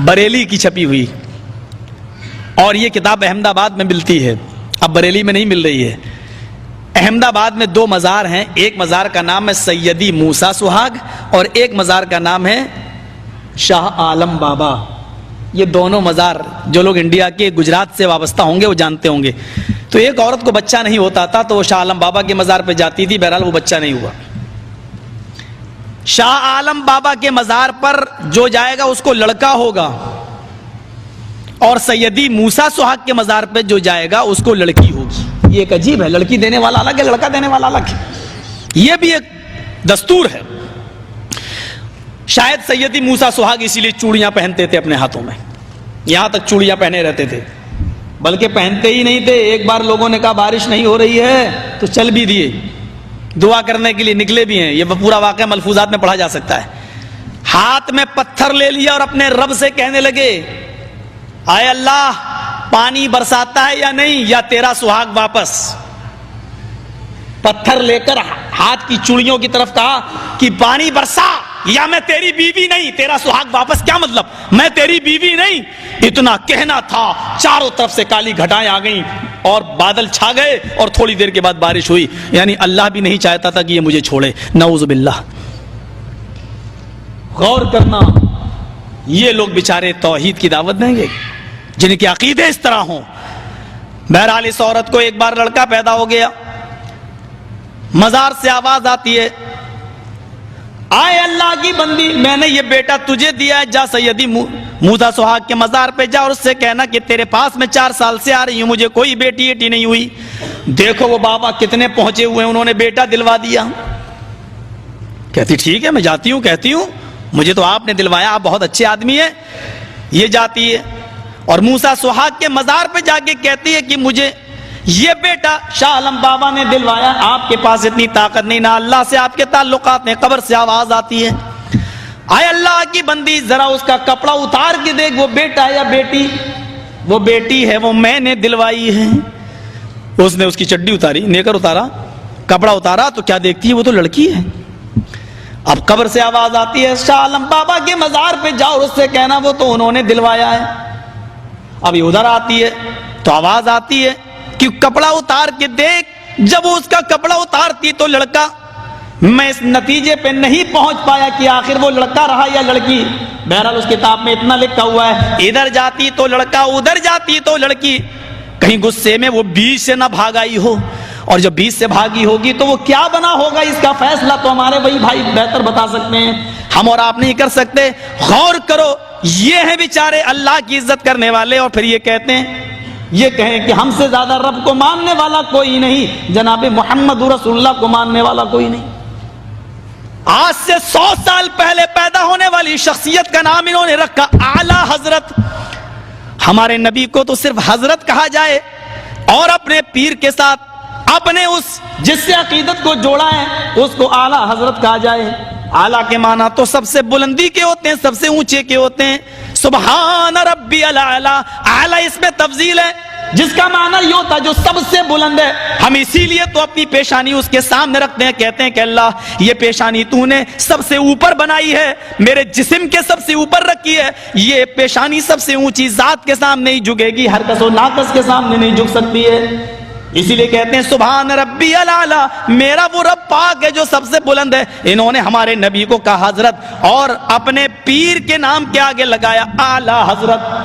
بریلی کی چھپی ہوئی، اور یہ کتاب احمد آباد میں ملتی ہے، اب بریلی میں نہیں مل رہی ہے۔ احمد آباد میں 2 مزار ہیں، ایک مزار کا نام ہے سیدی موسیٰ سہاگ اور ایک مزار کا نام ہے شاہ عالم بابا۔ یہ دونوں مزار جو لوگ انڈیا کے گجرات سے وابستہ ہوں گے وہ جانتے ہوں گے۔ تو ایک عورت کو بچہ نہیں ہوتا تھا تو وہ شاہ عالم بابا کے مزار پہ جاتی تھی، بہرحال وہ بچہ نہیں ہوا۔ شاہ عالم بابا کے مزار پر جو جائے گا اس کو لڑکا ہوگا، اور سیدی موسیٰ سہاگ کے مزار پہ جو جائے گا اس کو لڑکی ہوگی۔ یہ ایک عجیب ہے، لڑکی دینے والا الگ ہے، لڑکا دینے والا الگ ہے، یہ بھی ایک دستور ہے۔ شاید سیدی موسیٰ سہاگ اسی لیے چوڑیاں پہنتے تھے اپنے ہاتھوں میں، یہاں تک چوڑیاں پہنے رہتے تھے، بلکہ پہنتے ہی نہیں تھے۔ ایک بار لوگوں نے کہا بارش نہیں ہو رہی ہے تو چل بھی دیے، دعا کرنے کے لیے نکلے بھی ہیں، یہ پورا واقعہ ملفوظات میں پڑھا جا سکتا ہے۔ ہاتھ میں پتھر لے لیا اور اپنے رب سے کہنے لگے اے اللہ پانی برساتا ہے یا نہیں، یا تیرا سہاگ واپس۔ پتھر لے کر ہاتھ کی چوڑیوں کی طرف کہا کہ پانی برسا یا میں تیری بیوی نہیں، تیرا سہاگ واپس۔ کیا مطلب؟ میں تیری بیوی نہیں، اتنا کہنا تھا، چاروں طرف سے کالی گھٹائیں آ گئیں اور بادل چھا گئے اور تھوڑی دیر کے بعد بارش ہوئی۔ یعنی اللہ بھی نہیں چاہتا تھا کہ یہ مجھے چھوڑے، نعوذ باللہ۔ غور کرنا، یہ لوگ بیچارے توحید کی دعوت دیں گے جن کے عقیدے اس طرح ہوں۔ بہرحال اس عورت کو ایک بار لڑکا پیدا ہو گیا، مزار سے آواز آتی ہے آئے اللہ کی بندی، میں نے یہ بیٹا تجھے دیا ہے، جا سیدی موسیٰ سہاگ کے مزار پہ جا اور اس سے کہنا کہ تیرے پاس میں 4 سال سے آ رہی ہوں، مجھے کوئی بیٹی ایٹی نہیں ہوئی۔ دیکھو وہ بابا کتنے پہنچے ہوئے ہیں، انہوں نے بیٹا دلوا دیا۔ کہتی ٹھیک ہے میں جاتی ہوں، کہتی ہوں مجھے تو آپ نے دلوایا، آپ بہت اچھے آدمی ہیں۔ یہ جاتی ہے اور موسیٰ سہاگ کے مزار پہ جا کے کہتی ہے کہ مجھے یہ بیٹا شاہ عالم بابا نے دلوایا، آپ کے پاس اتنی طاقت نہیں، نہ اللہ سے آپ کے تعلقات میں۔ قبر سے آواز آتی ہے اے اللہ کی بندی ذرا اس کا کپڑا اتار کے دیکھ، وہ بیٹا یا بیٹی؟ وہ بیٹی ہے، وہ میں نے دلوائی ہے۔ اس نے اس کی چڈی اتاری، نیکر اتارا، کپڑا اتارا تو کیا دیکھتی ہے؟ وہ تو لڑکی ہے۔ اب قبر سے آواز آتی ہے شاہ عالم بابا کے مزار پہ جاؤ اور اس سے کہنا وہ تو انہوں نے دلوایا ہے۔ اب یہ ادھر آتی ہے تو آواز آتی ہے کہ کپڑا اتار کے دیکھ۔ جب وہ اس کا کپڑا اتارتی تو لڑکا، میں اس نتیجے پہ نہیں پہنچ پایا کہ آخر وہ لڑکا رہا یا لڑکی۔ بہرحال اس کتاب میں اتنا لکھا ہوا ہے ادھر جاتی تو لڑکا، ادھر جاتی تو لڑکی۔ کہیں غصے میں وہ بیچ سے نہ بھاگ آئی ہو، اور جب بیچ سے بھاگی ہوگی تو وہ کیا بنا ہوگا، اس کا فیصلہ تو ہمارے وہی بھائی بہتر بتا سکتے ہیں، ہم اور آپ نہیں کر سکتے۔ غور کرو، یہ ہیں بیچارے اللہ کی عزت کرنے والے، اور پھر یہ کہتے ہیں، یہ کہیں کہ ہم سے زیادہ رب کو ماننے والا کوئی نہیں، جناب محمد رسول اللہ کو ماننے والا کوئی نہیں۔ آج سے 100 سال پہلے پیدا ہونے والی شخصیت کا نام انہوں نے رکھا اعلیٰ حضرت۔ ہمارے نبی کو تو صرف حضرت کہا جائے، اور اپنے پیر کے ساتھ اپنے اس جس سے عقیدت کو جوڑا ہے اس کو اعلیٰ حضرت کہا جائے۔ اعلیٰ کے معنی تو سب سے بلندی کے ہوتے ہیں، سب سے اونچے کے ہوتے ہیں۔ سبحان ربی الاعلیٰ، اعلیٰ اس میں تفضیل ہے جس کا معنی یہ ہوتا ہے جو سب سے بلند ہے۔ ہم اسی لیے تو اپنی پیشانی اس کے سامنے رکھتے ہیں، کہتے ہیں کہ اللہ یہ پیشانی تو نے سب سے اوپر بنائی ہے، میرے جسم کے سب سے اوپر رکھی ہے، یہ پیشانی سب سے اونچی ذات کے سامنے ہی جھکے گی، ہر کس و ناقص کے سامنے نہیں جھک سکتی ہے۔ اسی لیے کہتے ہیں سبحان ربی الاعلیٰ، میرا وہ رب پاک ہے جو سب سے بلند ہے۔ انہوں نے ہمارے نبی کو کہا حضرت، اور اپنے پیر کے نام کے آگے لگایا اعلیٰ حضرت۔